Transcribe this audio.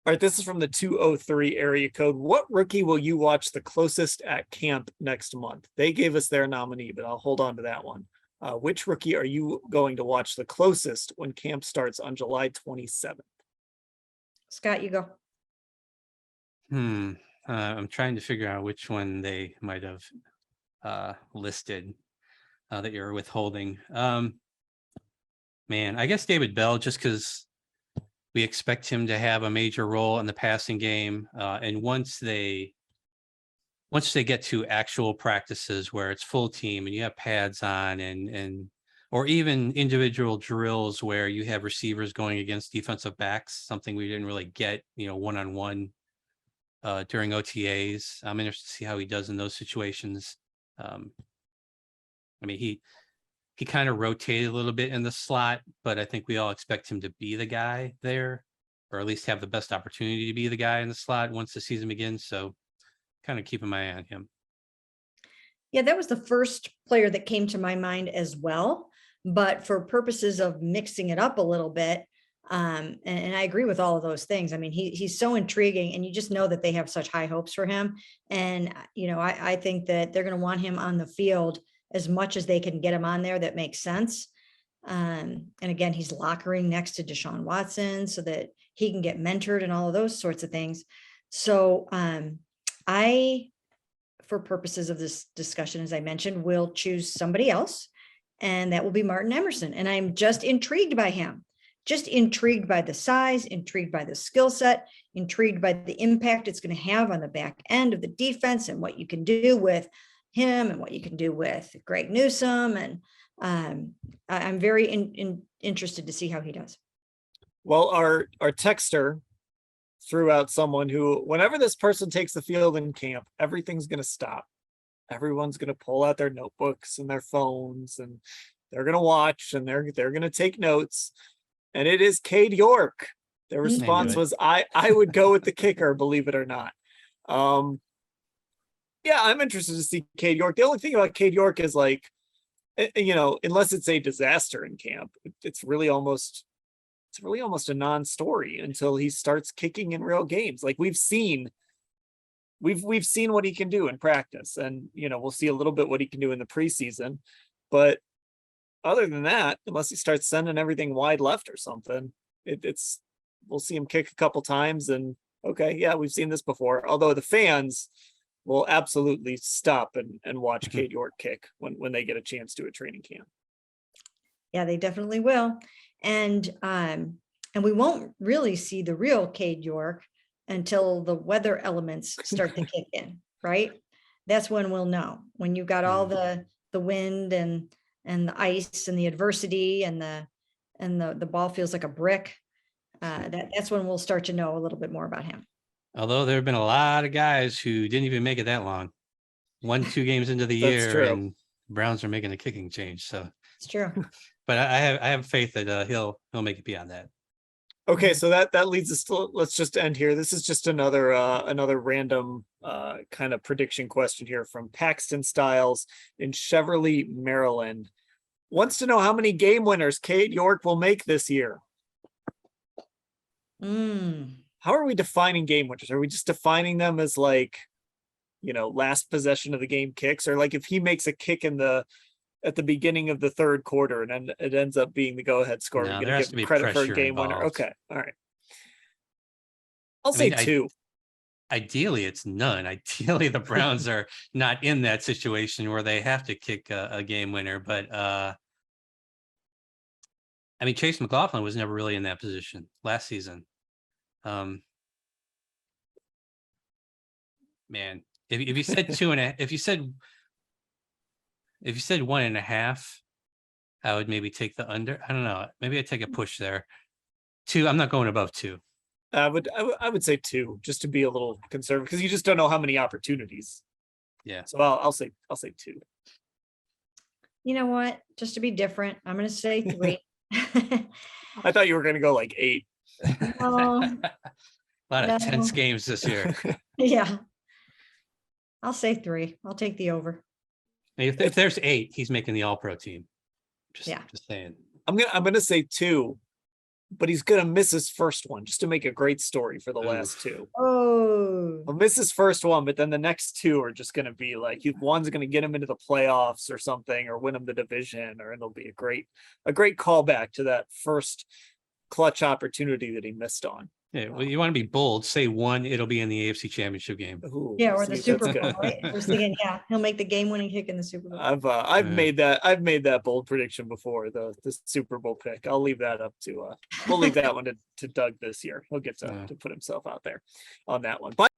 All right, this is from the 203 area code. What rookie will you watch the closest at camp next month? They gave us their nominee, but I'll hold on to that one. Which rookie are you going to watch the closest when camp starts on July 27th? Scott, you go. I'm trying to figure out which one they might have listed that you're withholding. Man, I guess David Bell, just because we expect him to have a major role in the passing game. And once they get to actual practices where it's full team and you have pads on and or even individual drills where you have receivers going against defensive backs, something we didn't really get, one-on-one during OTAs. I'm interested to see how he does in those situations. I mean, he kind of rotated a little bit in the slot, but I think we all expect him to be the guy there, or at least have the best opportunity to be the guy in the slot once the season begins. So kind of keeping my eye on him. Yeah, that was the first player that came to my mind as well. But for purposes of mixing it up a little bit, and I agree with all of those things. I mean, he's so intriguing, and you just know that they have such high hopes for him. And, I think that they're going to want him on the field as much as they can get him on there. That makes sense. And again, he's lockering next to Deshaun Watson so that he can get mentored and all of those sorts of things. So for purposes of this discussion, as I mentioned, will choose somebody else, and that will be Martin Emerson. And I'm just intrigued by him, just intrigued by the size, intrigued by the skill set, intrigued by the impact it's going to have on the back end of the defense and what you can do with him and what you can do with Greg Newsome. And I'm very interested to see how he does. Well, our texter threw out someone who, whenever this person takes the field in camp, everything's going to stop. Everyone's going to pull out their notebooks and their phones, and they're going to watch, and they're going to take notes. And it is Cade York. The response was, I would go with the kicker, believe it or not. Yeah, I'm interested to see Cade York. The only thing about Cade York is, like, unless it's a disaster in camp, it's really almost a non-story until he starts kicking in real games. Like we've seen what he can do in practice, and we'll see a little bit what he can do in the preseason. But other than that, unless he starts sending everything wide left or something, we'll see him kick a couple times and okay, yeah, we've seen this before. Although the fans will absolutely stop and watch Cade York kick when they get a chance to at training camp. Yeah, they definitely will. And we won't really see the real Cade York until the weather elements start to kick in, right? That's when we'll know. When you've got all the wind and the ice and the adversity and the ball feels like a brick. That's when we'll start to know a little bit more about him. Although there have been a lot of guys who didn't even make it that long. 1-2 games into the year, true. And Browns are making a kicking change. So it's true. But I have faith that he'll make it beyond that. Okay, so that leads us to, let's just end here. This is just another random kind of prediction question here from Paxton Styles in Cheverly, Maryland. Wants to know how many game winners Cade York will make this year. How are we defining game winners? Are we just defining them as like, last possession of the game kicks, or like if he makes a kick at the beginning of the third quarter and then it ends up being the go-ahead score, we're going to give him credit for a game winner? Okay, all right. I'll say 2. Ideally, it's none. Ideally, the Browns are not in that situation where they have to kick a game winner. But Chase McLaughlin was never really in that position last season. Man, if you said 2.5, if you said 1.5, I would maybe take the under. I don't know. Maybe I'd take a push there. 2. I'm not going above 2. I would say 2, just to be a little conservative, because you just don't know how many opportunities. Yeah. So I'll say 2. You know what? Just to be different, I'm going to say 3. I thought you were going to go like 8. No, A lot of tense games this year. Yeah. I'll say 3. I'll take the over. If there's 8, he's making the All-Pro team. Just saying. I'm gonna say 2, but he's gonna miss his first one just to make a great story for the last two. Oh, He'll miss his first one, but then the next two are just gonna be like one's gonna get him into the playoffs or something, or win him the division, or it'll be a great callback to that first clutch opportunity that he missed on. Yeah, well, you want to be bold. Say one, it'll be in the AFC Championship game. Ooh, yeah, or the see, Super that's Bowl, good. right? I was thinking, yeah, he'll make the game-winning kick in the Super Bowl. I've Yeah. made that bold prediction before, the Super Bowl pick. I'll leave that up to we'll leave that one to Doug this year. He'll get Yeah. to put himself out there on that one. But